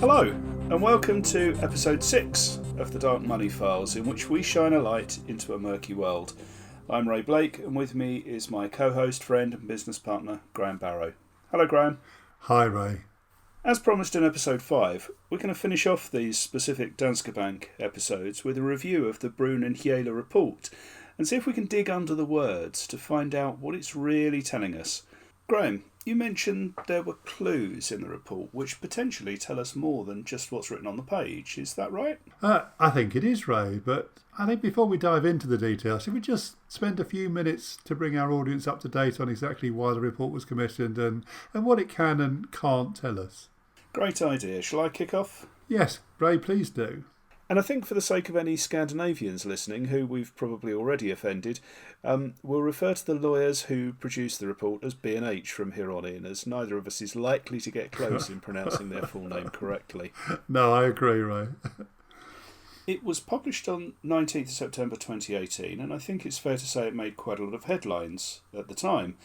Hello, and welcome to episode 6 of the Dark Money Files, in which we shine a light into a murky world. I'm Ray Blake, and with me is my co-host, friend and business partner, Graham Barrow. Hello, Graham. Hi, Ray. As promised in episode 5, we're going to finish off these specific Dankse Bank episodes with a review of the Brun and Hjele report, and see if we can dig under the words to find out what it's really telling us. Graham, you mentioned there were clues in the report which potentially tell us more than just what's written on the page. Is that right? I think it is, Ray, but I think before we dive into the details, should we just spend a few minutes to bring our audience up to date on exactly why the report was commissioned and what it can and can't tell us? Great idea. Shall I kick off? Yes, Ray, please do. And I think for the sake of any Scandinavians listening, who we've probably already offended, we'll refer to the lawyers who produced the report as B&H from here on in, as neither of us is likely to get close in pronouncing their full name correctly. No, I agree, Ray. It was published on 19th September 2018, and I think it's fair to say it made quite a lot of headlines at the time.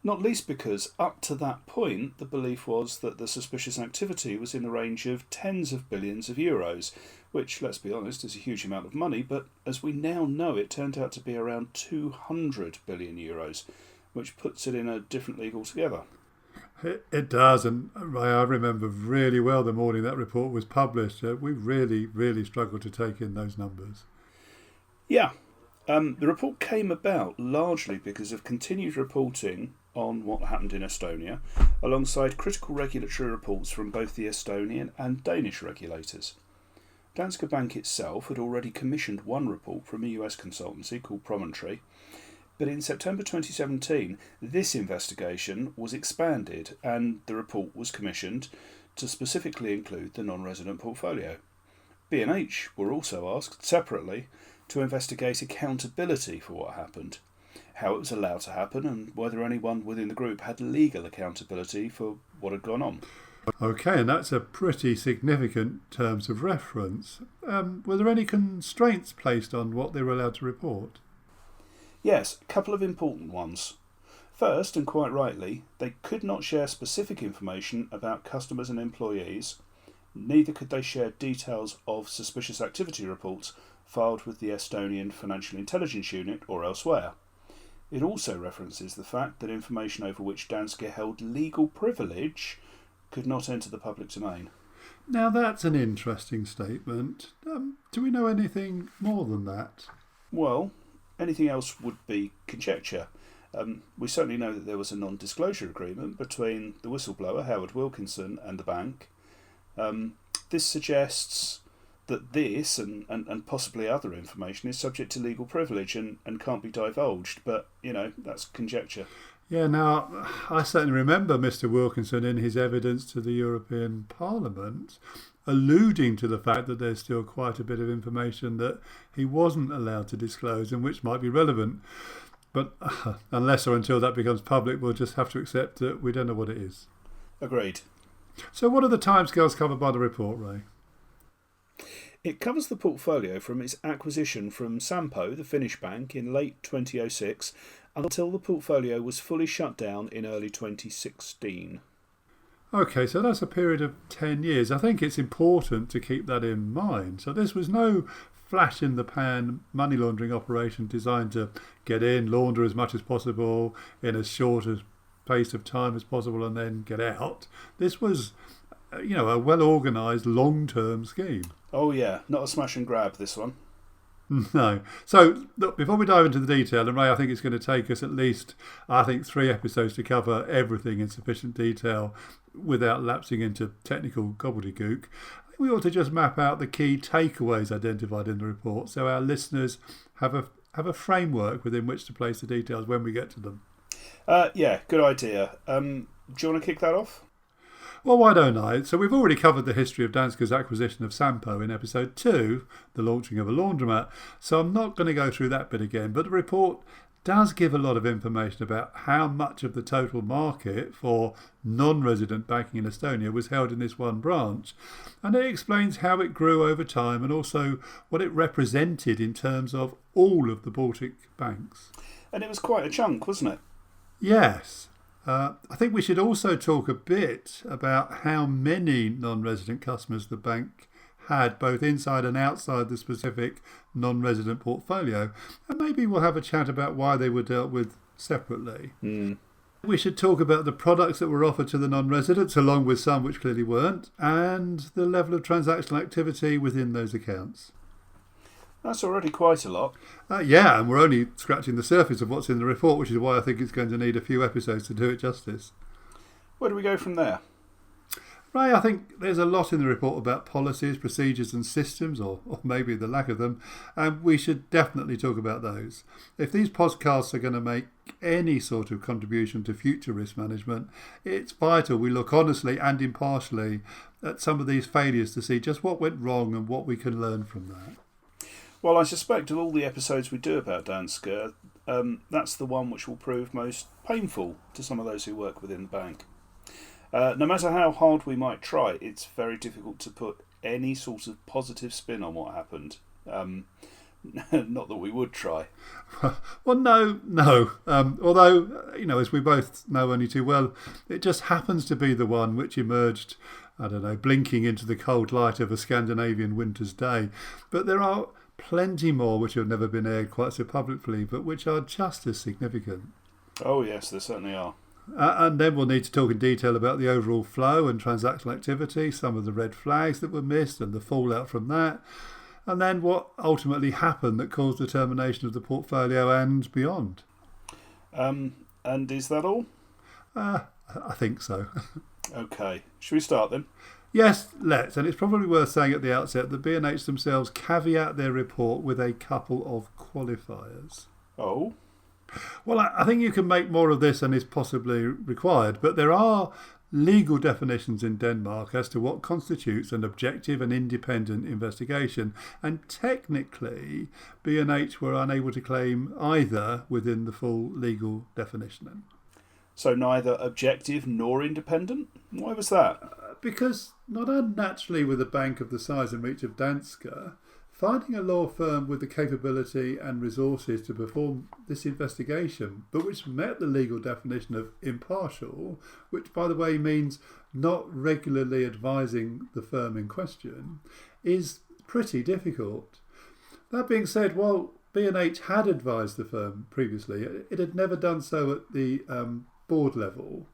Not least because, up to that point, the belief was that the suspicious activity was in the range of tens of billions of euros, which, let's be honest, is a huge amount of money, but as we now know, it turned out to be around 200 billion euros, which puts it in a different league altogether. It does, and Ray, I remember really well the morning that report was published. We really struggled to take in those numbers. Yeah. The report came about largely because of continued reporting on what happened in Estonia, alongside critical regulatory reports from both the Estonian and Danish regulators. Dankse Bank itself had already commissioned one report from a US consultancy called Promontory, but in September 2017 this investigation was expanded and the report was commissioned to specifically include the non-resident portfolio. B&H were also asked separately to investigate accountability for what happened, how it was allowed to happen, and whether anyone within the group had legal accountability for what had gone on. Okay, and that's a pretty significant terms of reference. Were there any constraints placed on what they were allowed to report? Yes, a couple of important ones. First, and quite rightly, they could not share specific information about customers and employees. Neither could they share details of suspicious activity reports filed with the Estonian Financial Intelligence Unit or elsewhere. It also references the fact that information over which Danske held legal privilege could not enter the public domain. Now that's an interesting statement. Do we know anything more than that? Well, anything else would be conjecture. We certainly know that there was a non-disclosure agreement between the whistleblower, Howard Wilkinson, and the bank. This suggests that this and possibly other information is subject to legal privilege and can't be divulged, but, that's conjecture. Yeah, now, I certainly remember Mr. Wilkinson in his evidence to the European Parliament alluding to the fact that there's still quite a bit of information that he wasn't allowed to disclose and which might be relevant. But unless or until that becomes public, we'll just have to accept that we don't know what it is. Agreed. So what are the timescales covered by the report, Ray? It covers the portfolio from its acquisition from Sampo, the Finnish bank, in late 2006 until the portfolio was fully shut down in early 2016. Okay, so that's a period of 10 years. I think it's important to keep that in mind. So this was no flash-in-the-pan money laundering operation designed to get in, launder as much as possible in as short a space of time as possible and then get out. This was, a well-organised long-term scheme. Oh yeah, not a smash and grab, this one. No. So, look, before we dive into the detail, and Ray, I think it's going to take us at least, 3 episodes to cover everything in sufficient detail without lapsing into technical gobbledygook. I think we ought to just map out the key takeaways identified in the report so our listeners have a framework within which to place the details when we get to them. Yeah, good idea. Do you want to kick that off? Well, why don't I? So we've already covered the history of Danske's acquisition of Sampo in episode 2, the launching of a laundromat, so I'm not going to go through that bit again, but the report does give a lot of information about how much of the total market for non-resident banking in Estonia was held in this one branch. And it explains how it grew over time and also what it represented in terms of all of the Baltic banks. And it was quite a chunk, wasn't it? Yes. I think we should also talk a bit about how many non-resident customers the bank had, both inside and outside the specific non-resident portfolio. And maybe we'll have a chat about why they were dealt with separately. We should talk about the products that were offered to the non-residents, along with some which clearly weren't, and the level of transactional activity within those accounts. That's already quite a lot. Yeah, and we're only scratching the surface of what's in the report, which is why I think it's going to need a few episodes to do it justice. Where do we go from there? Ray, I think there's a lot in the report about policies, procedures and systems, or maybe the lack of them, and we should definitely talk about those. If these podcasts are going to make any sort of contribution to future risk management, it's vital we look honestly and impartially at some of these failures to see just what went wrong and what we can learn from that. Well, I suspect of all the episodes we do about Dankse, that's the one which will prove most painful to some of those who work within the bank. No matter how hard we might try, it's very difficult to put any sort of positive spin on what happened. Not that we would try. Well, no. Although, as we both know only too well, it just happens to be the one which emerged, blinking into the cold light of a Scandinavian winter's day. But there are plenty more which have never been aired quite so publicly, but which are just as significant. Oh yes, there certainly are. And then we'll need to talk in detail about the overall flow and transactional activity, some of the red flags that were missed and the fallout from that, and then what ultimately happened that caused the termination of the portfolio and beyond. And is that all? I think so. Okay. Should we start then? Yes, let's. And it's probably worth saying at the outset that B&H themselves caveat their report with a couple of qualifiers. Oh? Well, I think you can make more of this than is possibly required, but there are legal definitions in Denmark as to what constitutes an objective and independent investigation, and technically B&H were unable to claim either within the full legal definition. So neither objective nor independent? Why was that? Because not unnaturally with a bank of the size and reach of Dankse, finding a law firm with the capability and resources to perform this investigation, but which met the legal definition of impartial, which, by the way, means not regularly advising the firm in question, is pretty difficult. That being said, while B&H had advised the firm previously, it had never done so at the board level.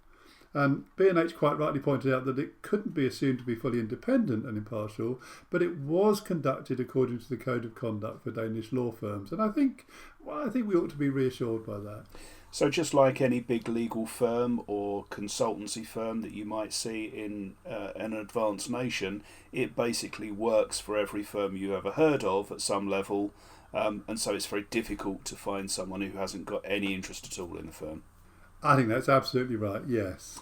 B&H quite rightly pointed out that it couldn't be assumed to be fully independent and impartial, but it was conducted according to the Code of Conduct for Danish law firms. And I think we ought to be reassured by that. So just like any big legal firm or consultancy firm that you might see in an advanced nation, it basically works for every firm you ever heard of at some level. And so it's very difficult to find someone who hasn't got any interest at all in the firm. I think that's absolutely right, yes.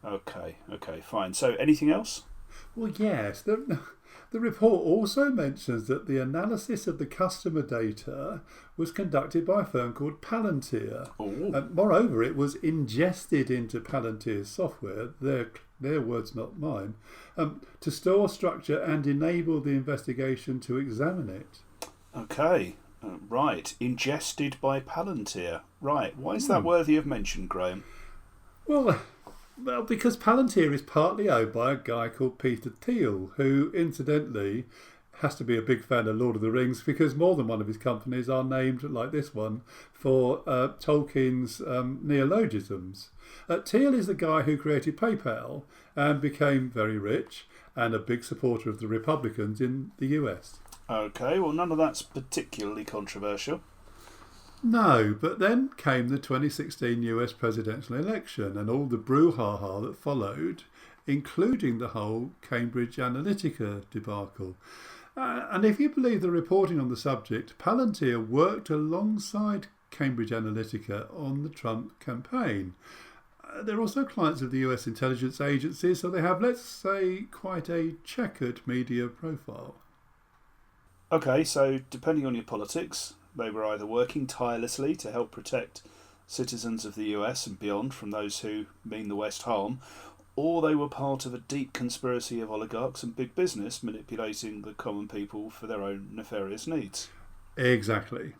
Okay, fine. So anything else? Well, yes. The report also mentions that the analysis of the customer data was conducted by a firm called Palantir. And moreover, it was ingested into Palantir's software, their words, not mine, to store, structure and enable the investigation to examine it. Okay. Right, ingested by Palantir. Right, why is that worthy of mention, Graham? Well, because Palantir is partly owned by a guy called Peter Thiel, who, incidentally, has to be a big fan of Lord of the Rings because more than one of his companies are named, like this one, for Tolkien's neologisms. Thiel is the guy who created PayPal and became very rich and a big supporter of the Republicans in the US. Okay, well, none of that's particularly controversial. No, but then came the 2016 US presidential election and all the brouhaha that followed, including the whole Cambridge Analytica debacle. And if you believe the reporting on the subject, Palantir worked alongside Cambridge Analytica on the Trump campaign. They're also clients of the US intelligence agencies, so they have, let's say, quite a checkered media profile. Okay, so depending on your politics, They were either working tirelessly to help protect citizens of the US and beyond from those who mean the West harm, or they were part of a deep conspiracy of oligarchs and big business manipulating the common people for their own nefarious needs. Exactly.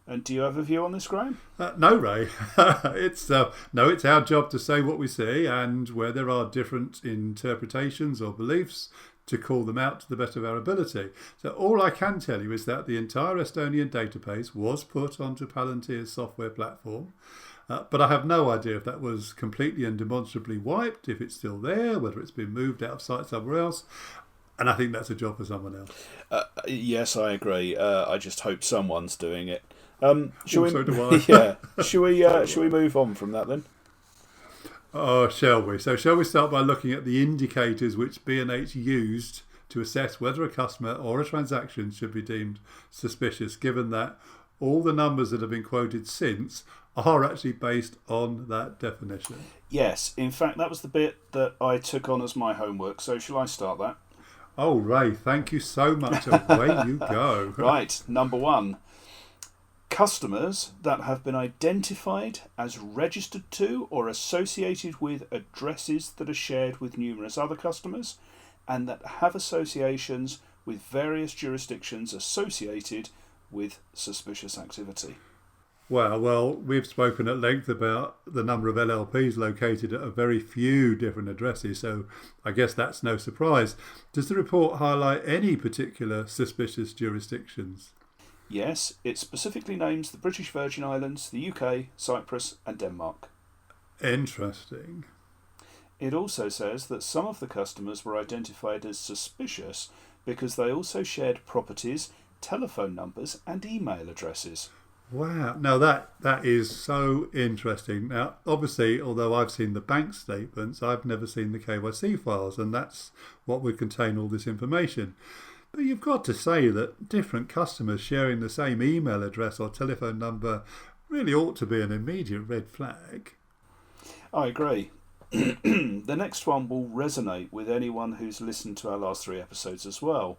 And do you have a view on this, Graham? No, Ray. It's our job to say what we see, and where there are different interpretations or beliefs, to call them out to the best of our ability. So all I can tell you is that the entire Estonian database was put onto Palantir's software platform, but I have no idea if that was completely and demonstrably wiped, if it's still there, whether it's been moved out of sight somewhere else. And I think that's a job for someone else. Yes, I agree. I just hope someone's doing it. So do I. Yeah. Shall we move on from that then? Oh, shall we? So shall we start by looking at the indicators which B&H used to assess whether a customer or a transaction should be deemed suspicious, given that all the numbers that have been quoted since are actually based on that definition? Yes. In fact, that was the bit that I took on as my homework. So shall I start that? Oh, Ray, thank you so much. Away you go. Right. Number 1. Customers that have been identified as registered to or associated with addresses that are shared with numerous other customers and that have associations with various jurisdictions associated with suspicious activity. Well, we've spoken at length about the number of LLPs located at a very few different addresses, so I guess that's no surprise. Does the report highlight any particular suspicious jurisdictions? Yes, it specifically names the British Virgin Islands, the UK, Cyprus and Denmark. Interesting. It also says that some of the customers were identified as suspicious because they also shared properties, telephone numbers and email addresses. Wow. Now that is so interesting. Now, obviously, although I've seen the bank statements, I've never seen the KYC files, and that's what would contain all this information. But you've got to say that different customers sharing the same email address or telephone number really ought to be an immediate red flag. I agree. The next one will resonate with anyone who's listened to our last 3 episodes as well.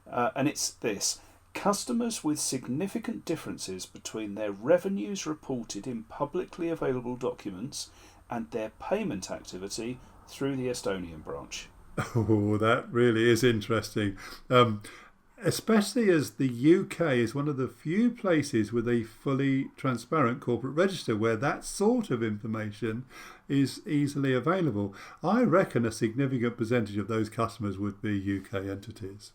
And it's this. Customers with significant differences between their revenues reported in publicly available documents and their payment activity through the Estonian branch. Oh, that really is interesting. Especially as the UK is one of the few places with a fully transparent corporate register where that sort of information is easily available. I reckon a significant percentage of those customers would be UK entities.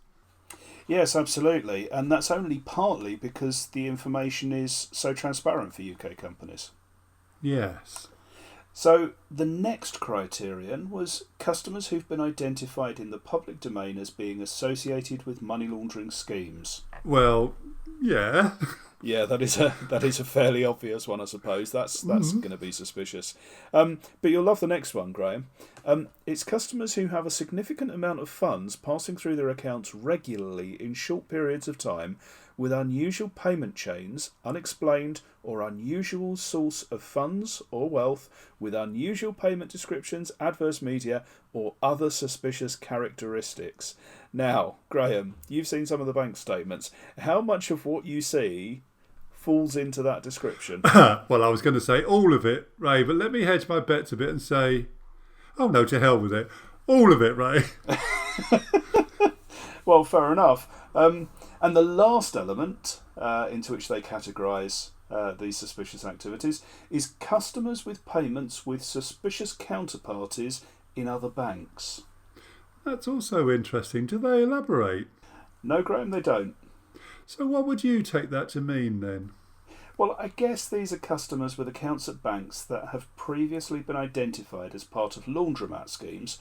Yes, absolutely. And that's only partly because the information is so transparent for UK companies. Yes. So the next criterion was customers who've been identified in the public domain as being associated with money laundering schemes. Well, yeah. Yeah, that is a fairly obvious one, I suppose. That's going to be suspicious. But you'll love the next one, Graham. It's customers who have a significant amount of funds passing through their accounts regularly in short periods of time with unusual payment chains, unexplained or unusual source of funds or wealth, with unusual payment descriptions, adverse media, or other suspicious characteristics. Now, Graham, you've seen some of the bank statements. How much of what you see falls into that description? Well, I was going to say all of it, Ray, but let me hedge my bets a bit and say, oh no, to hell with it. All of it, Ray. Well, fair enough. And the last element into which they categorise these suspicious activities is customers with payments with suspicious counterparties in other banks. That's also interesting. Do they elaborate? No, Graham, they don't. So what would you take that to mean then? Well, I guess these are customers with accounts at banks that have previously been identified as part of laundromat schemes,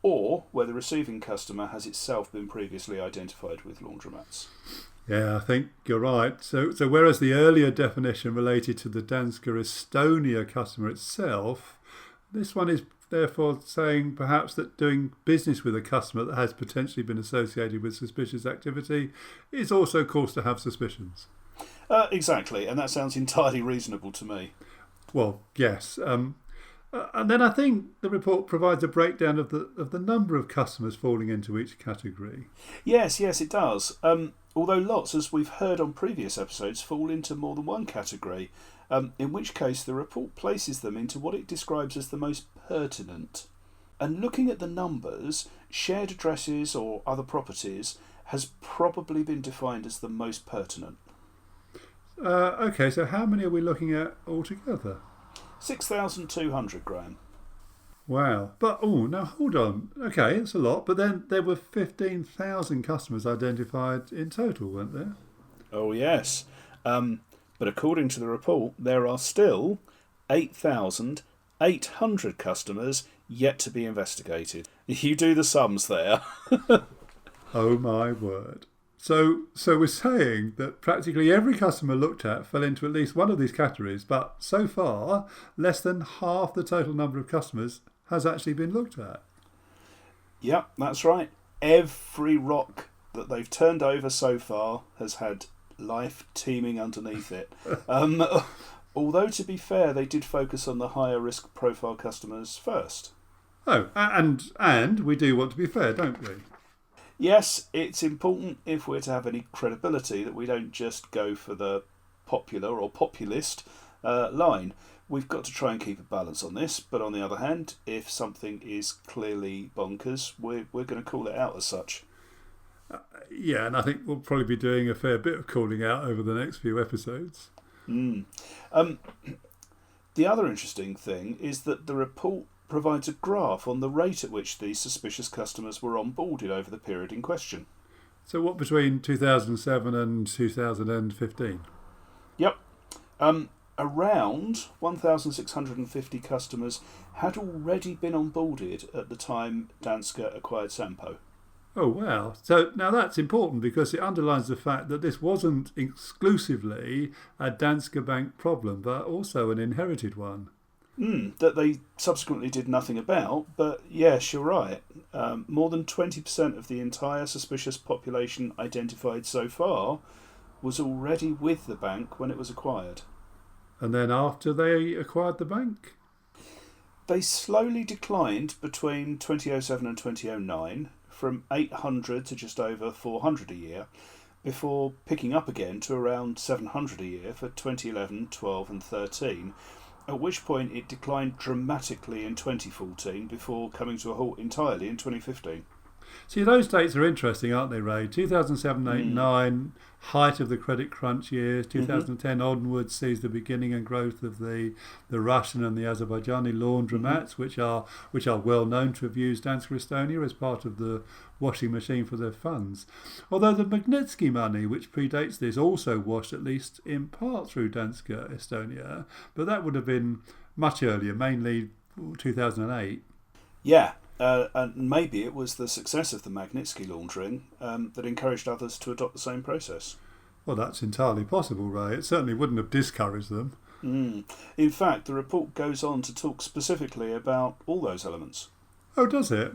or where the receiving customer has itself been previously identified with laundromats. Yeah, I think you're right. So whereas the earlier definition related to the Dankse Estonia customer itself, this one is therefore saying perhaps that doing business with a customer that has potentially been associated with suspicious activity is also cause to have suspicions. Exactly, and that sounds entirely reasonable to me. Well, yes. And then I think the report provides a breakdown of the number of customers falling into each category. Yes, it does. Although lots, as we've heard on previous episodes, fall into more than one category, in which case the report places them into what it describes as the most pertinent. And looking at the numbers, shared addresses or other properties has probably been defined as the most pertinent. Okay, so how many are we looking at altogether? 6,200, Graham. Wow. But, now hold on. Okay, it's a lot. But then there were 15,000 customers identified in total, weren't there? Oh, yes. But according to the report, there are still 8,800 customers yet to be investigated. You do the sums there. Oh, my word. So we're saying that practically every customer looked at fell into at least one of these categories, but so far, less than half the total number of customers has actually been looked at. Yep, that's right. Every rock that they've turned over so far has had life teeming underneath it. Although, to be fair, they did focus on the higher risk profile customers first. Oh, and we do want to be fair, don't we? Yes, it's important if we're to have any credibility that we don't just go for the popular or populist line. We've got to try and keep a balance on this, but on the other hand, if something is clearly bonkers, we're going to call it out as such. Yeah, and I think we'll probably be doing a fair bit of calling out over the next few episodes. The other interesting thing is that the report provides a graph on the rate at which these suspicious customers were onboarded over the period in question. So what, between 2007 and 2015? Yep. Around 1,650 customers had already been onboarded at the time Danske acquired Sampo. Oh, wow. So now that's important because it underlines the fact that this wasn't exclusively a Dankse Bank problem, but also an inherited one. That they subsequently did nothing about, but yes, you're right. More than 20% of the entire suspicious population identified so far was already with the bank when it was acquired. And then after they acquired the bank? They slowly declined between 2007 and 2009, from 800 to just over 400 a year, before picking up again to around 700 a year for 2011, 12 and 13, at which point it declined dramatically in 2014 before coming to a halt entirely in 2015. See, those dates are interesting, aren't they, Ray? 2007, 8, 9, height of the credit crunch years. 2010 onwards sees the beginning and growth of the Russian and the Azerbaijani laundromats, which are well known to have used Danske Estonia as part of the washing machine for their funds. Although the Magnitsky money, which predates this, also washed at least in part through Danske Estonia, but that would have been much earlier, mainly 2008. Yeah. And maybe it was the success of the Magnitsky laundering that encouraged others to adopt the same process. Well, that's entirely possible, Ray. It certainly wouldn't have discouraged them. In fact, the report goes on to talk specifically about all those elements. Oh, does it?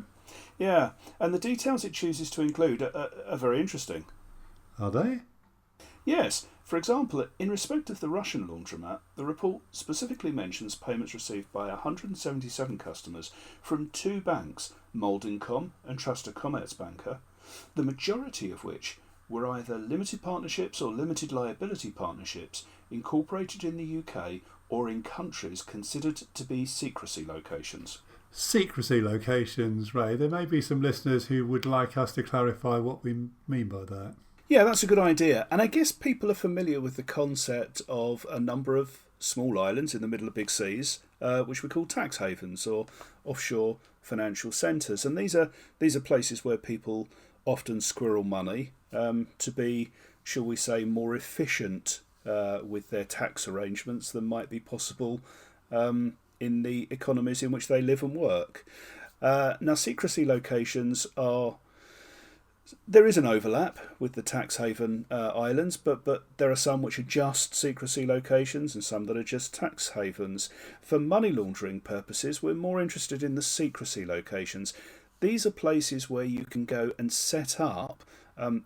Yeah, and the details it chooses to include are very interesting. Are they? Yes. For example, in respect of the Russian laundromat, the report specifically mentions payments received by 177 customers from two banks, Moldinkom and Truster Commerzbanker, the majority of which were either limited partnerships or limited liability partnerships incorporated in the UK or in countries considered to be secrecy locations. Secrecy locations, Ray. There may be some listeners who would like us to clarify what we mean by that. Yeah, that's a good idea. And I guess people are familiar with the concept of a number of small islands in the middle of big seas, which we call tax havens or offshore financial centres. And these are places where people often squirrel money to be, shall we say, more efficient with their tax arrangements than might be possible in the economies in which they live and work. Now, secrecy locations are... There is an overlap with the tax haven islands, but there are some which are just secrecy locations and some that are just tax havens. For money laundering purposes, we're more interested in the secrecy locations. These are places where you can go and set up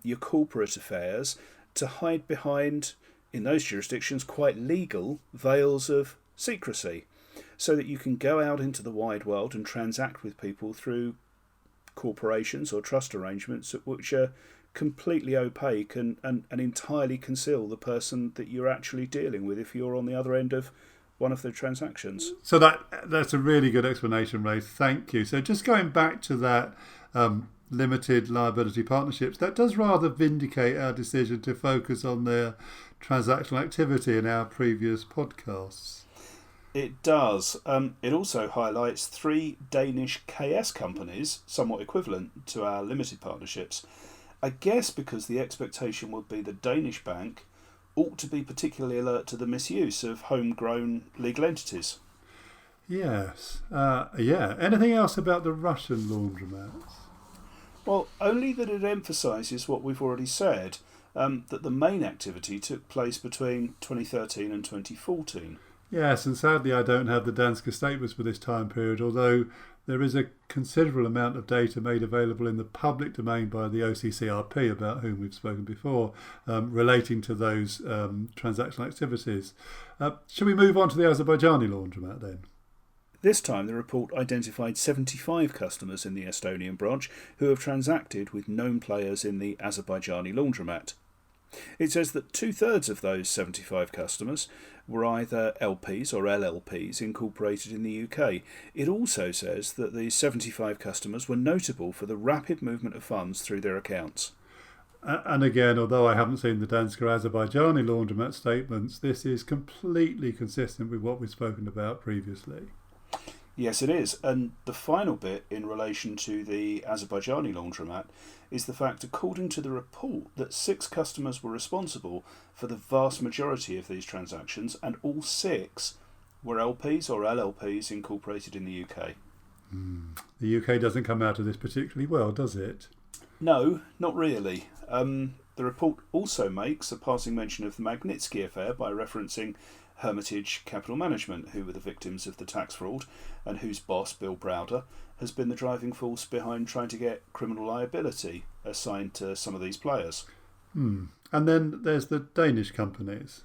your corporate affairs to hide behind, in those jurisdictions, quite legal veils of secrecy, so that you can go out into the wide world and transact with people through corporations or trust arrangements which are completely opaque and entirely conceal the person that you're actually dealing with if you're on the other end of one of the transactions. So that's a really good explanation, Ray. Thank you. So just going back to that limited liability partnerships, that does rather vindicate our decision to focus on their transactional activity in our previous podcasts. It does. It also highlights 3 Danish KS companies, somewhat equivalent to our limited partnerships. I guess because the expectation would be the Danish bank ought to be particularly alert to the misuse of homegrown legal entities. Yes. Anything else about the Russian laundromats? Well, only that it emphasises what we've already said, that the main activity took place between 2013 and 2014. Yes, and sadly I don't have the Danske statements for this time period, although there is a considerable amount of data made available in the public domain by the OCCRP, about whom we've spoken before, relating to those transactional activities. Shall we move on to the Azerbaijani laundromat then? This time the report identified 75 customers in the Estonian branch who have transacted with known players in the Azerbaijani laundromat. It says that 2/3 of those 75 customers were either LPs or LLPs incorporated in the UK. It also says that the 75 customers were notable for the rapid movement of funds through their accounts. And again, although I haven't seen the Danske Azerbaijani laundromat statements, this is completely consistent with what we've spoken about previously. Yes, it is. And the final bit in relation to the Azerbaijani laundromat is the fact, according to the report, that 6 customers were responsible for the vast majority of these transactions, and all 6 were LPs or LLPs incorporated in the UK. The UK doesn't come out of this particularly well, does it? No, not really. The report also makes a passing mention of the Magnitsky affair by referencing Hermitage Capital Management, who were the victims of the tax fraud and whose boss, Bill Browder, has been the driving force behind trying to get criminal liability assigned to some of these players. And then there's the Danish companies.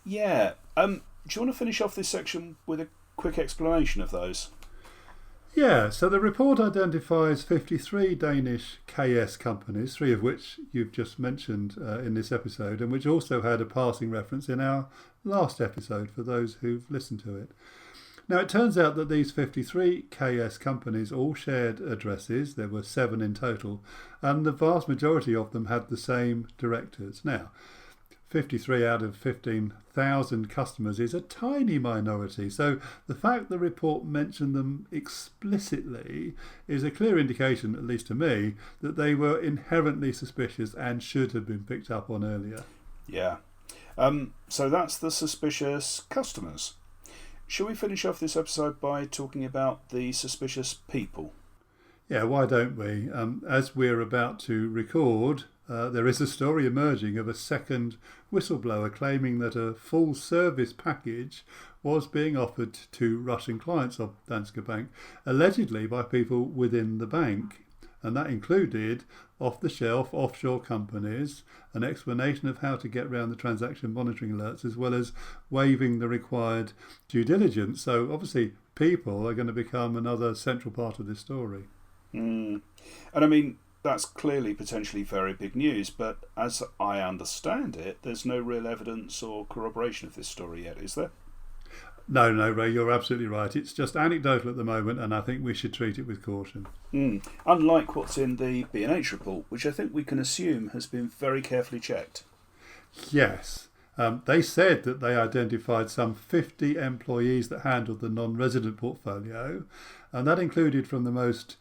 Yeah. Do you want to finish off this section with a quick explanation of those? Yeah, so the report identifies 53 Danish KS companies, 3 of which you've just mentioned in this episode, and which also had a passing reference in our last episode for those who've listened to it. Now, it turns out that these 53 KS companies all shared addresses. There were 7 in total, and the vast majority of them had the same directors. Now, 53 out of 15,000 customers is a tiny minority, so the fact the report mentioned them explicitly is a clear indication, at least to me, that they were inherently suspicious and should have been picked up on earlier. Yeah. So that's the suspicious customers. Shall we finish off this episode by talking about the suspicious people? Yeah, why don't we? As we're about to record, there is a story emerging of a second whistleblower claiming that a full service package was being offered to Russian clients of Dankse Bank, allegedly by people within the bank. And that included off-the-shelf offshore companies, an explanation of how to get around the transaction monitoring alerts, as well as waiving the required due diligence. So obviously people are going to become another central part of this story. And I mean, that's clearly potentially very big news, but as I understand it, there's no real evidence or corroboration of this story yet, is there? No, Ray, you're absolutely right. It's just anecdotal at the moment, and I think we should treat it with caution. Unlike what's in the B&H report, which I think we can assume has been very carefully checked. Yes. They said that they identified some 50 employees that handled the non-resident portfolio, and that included from the most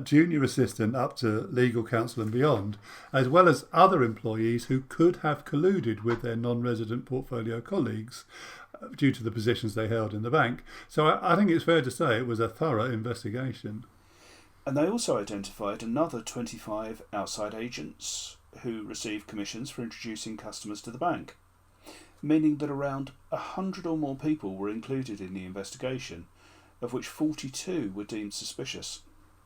junior assistant up to legal counsel and beyond, as well as other employees who could have colluded with their non-resident portfolio colleagues due to the positions they held in the bank. So I think it's fair to say it was a thorough investigation. And they also identified another 25 outside agents who received commissions for introducing customers to the bank, meaning that around 100 or more people were included in the investigation, of which 42 were deemed suspicious.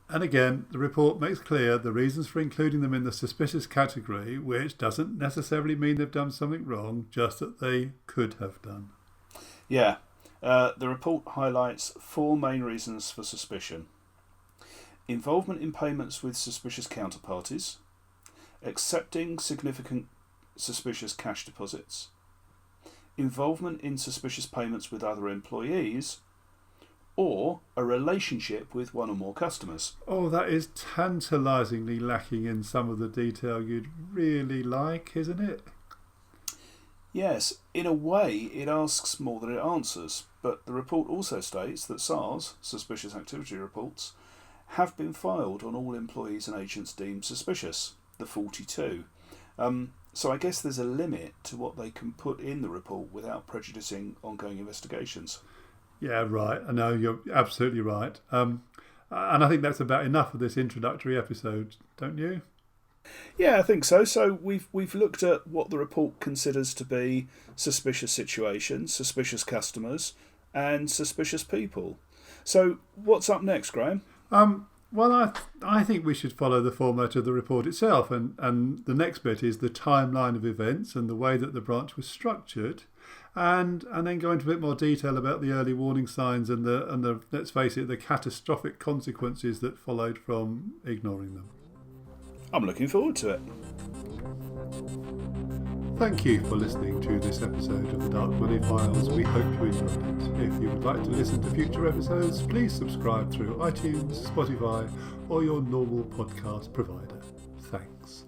And again, the report makes clear the reasons for including them in the suspicious category, which doesn't necessarily mean they've done something wrong, just that they could have done. Yeah, the report highlights 4 main reasons for suspicion: involvement in payments with suspicious counterparties, accepting significant suspicious cash deposits, involvement in suspicious payments with other employees, or a relationship with one or more customers. Oh, that is tantalisingly lacking in some of the detail you'd really like, isn't it? Yes, in a way it asks more than it answers, but the report also states that SARS, suspicious activity reports, have been filed on all employees and agents deemed suspicious, the 42. So I guess there's a limit to what they can put in the report without prejudicing ongoing investigations. Yeah, right. I know, you're absolutely right. And I think that's about enough of this introductory episode, don't you? Yeah, I think so. So we've looked at what the report considers to be suspicious situations, suspicious customers, and suspicious people. So what's up next, Graham? Well, I think we should follow the format of the report itself, and the next bit is the timeline of events and the way that the branch was structured, and then go into a bit more detail about the early warning signs and the let's face it, the catastrophic consequences that followed from ignoring them. I'm looking forward to it. Thank you for listening to this episode of the Dark Money Files. We hope you enjoyed it. If you would like to listen to future episodes, please subscribe through iTunes, Spotify, or your normal podcast provider. Thanks.